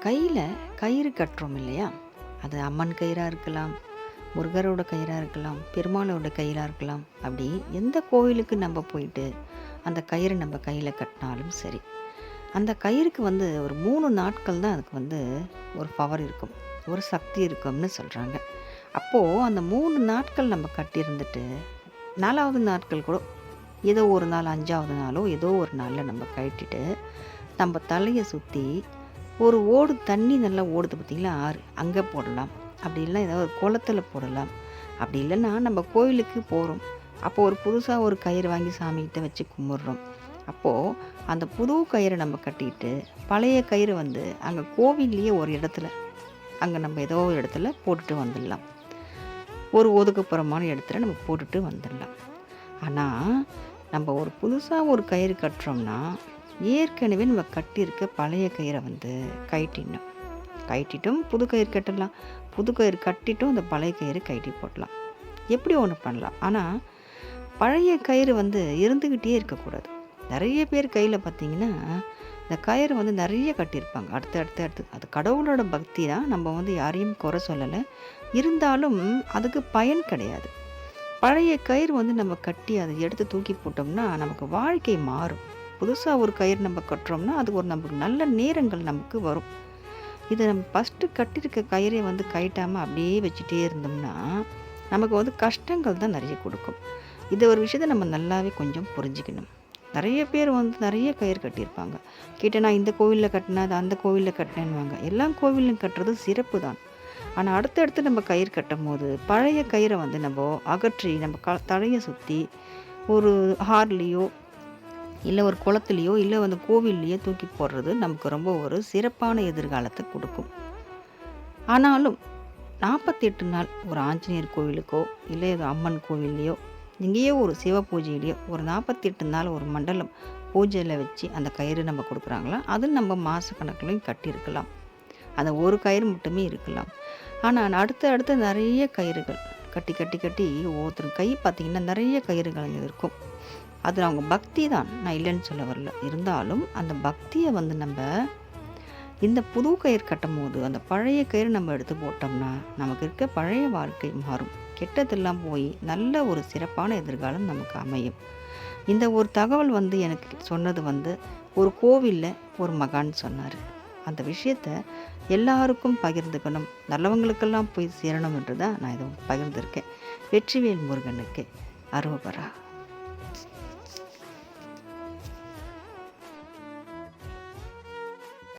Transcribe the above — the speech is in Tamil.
கையில கயிறு கட்டுறோம் இல்லையா? அது அம்மன் கயிறா இருக்கலாம், முருகரோட கயிறா இருக்கலாம், பெருமாளோட கயிறா இருக்கலாம். அப்படி எந்த கோவிலுக்கு நம்ம போயிட்டு அந்த கயிறு நம்ம கையில கட்டினாலும் சரி, அந்த கயிறுக்கு ஒரு 3 நாட்கள் தான் அதுக்கு ஒரு பவர் இருக்கும். ஒரு சக்தி இருக்கும்னு சொல்றாங்க. அப்போ அந்த 3 நாட்கள் நம்ம கட்டியிருந்துட்டு, 4வது நாட்கள் கூட ஏதோ ஒரு நாள் 5வது நாளோ ஏதோ ஒரு நாள்ல நம்ம கழட்டிட்டு, நம்ம தலைய சுத்தி ஒரு ஓடு தண்ணி நல்லா ஓடுது பார்த்தீங்களா? ஆறு. அங்க போடலாம். அப்படி இல்லன்னா ஏதாவது ஒரு குளத்துல போடலாம். அப்படி இல்லன்னா நம்ம கோயிலுக்கு போறோம். அப்போ ஒரு புதுசா ஒரு கயிறு வாங்கி சாமிகிட்ட வச்சு கும்பிடுறோம். அப்போ அந்த புது கயிற நம்ம கட்டிட்டு, பழைய கயிறு அங்க கோவில்லயே ஒரு இடத்துல, அங்க நம்ம ஏதோ ஒரு இடத்துல போட்டுட்டு வந்துடலாம். ஒரு ஒதுக்குப்புறமான இடத்துல நம்ம போட்டுட்டு வந்துடலாம். ஆனா, நம்ம ஒரு புதுசா ஒரு கயிறு கட்டுறோம்னா, ஏற்கனவே நம்ம கட்டியிருக்க பழைய கயிற கழட்டிடணும். கழட்டிட்டும் புது கயிறு கட்டலாம். புது கயிறு கட்டிட்டும் அந்த பழைய கயிறு கழட்டி போடலாம். எப்படி ஒண்ணு பண்ணலாம். ஆனா, பழைய கயிறு இருந்துகிட்டே இருக்கக்கூடாது. நெறைய பேர் கையில பார்த்தீங்கன்னா, இந்த கயிறு நெறைய கட்டியிருப்பாங்க. அடுத்து, அடுத்து, அடுத்து. அது கடவுளோட பக்தி தான். நம்ம யாரையும் குறை சொல்லல. இருந்தாலும் அதுக்கு பயன் கிடையாது. பழைய கயிறு நம்ம கட்டி அத எடுத்து தூக்கி போட்டோம்னா, நமக்கு வாழ்க்கை மாறும். புதுசா ஒரு கயிறு நம்ம கட்டுறோம்னா, அது நமக்கு நல்ல நேரங்கள் நமக்கு வரும். இத நம்ம ஃபர்ஸ்ட்டு கட்டியிருக்க கயிறே கழட்டாம அப்படியே வச்சுட்டே இருந்தோம்னா, நமக்கு கஷ்டங்கள் தான் நெறைய குடுக்கும். இந்த ஒரு விஷயத்த நம்ம நல்லாவே கொஞ்சம் புரிஞ்சுக்கணும். நெறைய பேர் நெறைய கயிறு கட்டியிருப்பாங்க. கேட்டா நான் இந்த கோவில்ல கட்டினேன், அது அந்த கோவில்ல கட்டினேன்னுவாங்க. எல்லா கோவில்லும் கட்டுறது சிறப்பு தான். ஆனா, அடுத்தடுத்து நம்ம கயிறு கட்டும்போது, பழைய கயிற நம்போ அகற்றி நம்ம தலைய சுத்தி ஒரு ஆறுலயோ, இல்ல ஒரு குளத்துலயோ, இல்ல கோவில்லயோ தூக்கி போடுறது நமக்கு ரொம்ப ஒரு சிறப்பான எதிர்காலத்த குடுக்கும். ஆனாலும் 48 நாள் ஒரு ஆஞ்சநேயர் கோவிலுக்கோ, இல்ல ஏதோ அம்மன் கோவில்லயோ, எங்கேயோ ஒரு சிவ பூஜையிலயோ ஒரு 48 நாள் ஒரு மண்டலம் பூஜையில வச்சு அந்த கயிறு நம்ம குடுக்குறாங்களா, அது நம்ம மாசக்கணக்குலயும் கட்டியிருக்கலாம். அந்த ஒரு கயிறு மட்டுமே இருக்கலாம். ஆனா, அடுத்து அடுத்து நெறைய கயிறுகள் கட்டி, கட்டி, கட்டி ஒவ்வொருத்தர் கை பார்த்தீங்கன்னா, நெறைய கயிறுகள் இருக்கும். அது அவங்க பக்தி தான். நான் இல்லன்னு சொல்ல வரல. இருந்தாலும் அந்த பக்திய நம்ப இந்த புது கயிறு கட்டும்போது, அந்த பழைய கயிறு நம்ம எடுத்து போட்டோம்னா, நமக்கு இருக்க பழைய வாழ்க்கை மாறும். கெட்டதெல்லாம் போய் நல்ல ஒரு சிறப்பான எதிர்காலம் நமக்கு அமையும். இந்த ஒரு தகவல் எனக்கு சொன்னது ஒரு கோவில்ல ஒரு மகான் சொன்னாரு. அந்த விஷயத்த எல்லாருக்கும் பகிர்ந்துக்கணும். நல்லவங்களுக்கெல்லாம் போய் சேரணும் என்று தான் நான் இத பகிர்ந்திருக்கேன். வெற்றிவேல் முருகனுக்கு அரோகரா.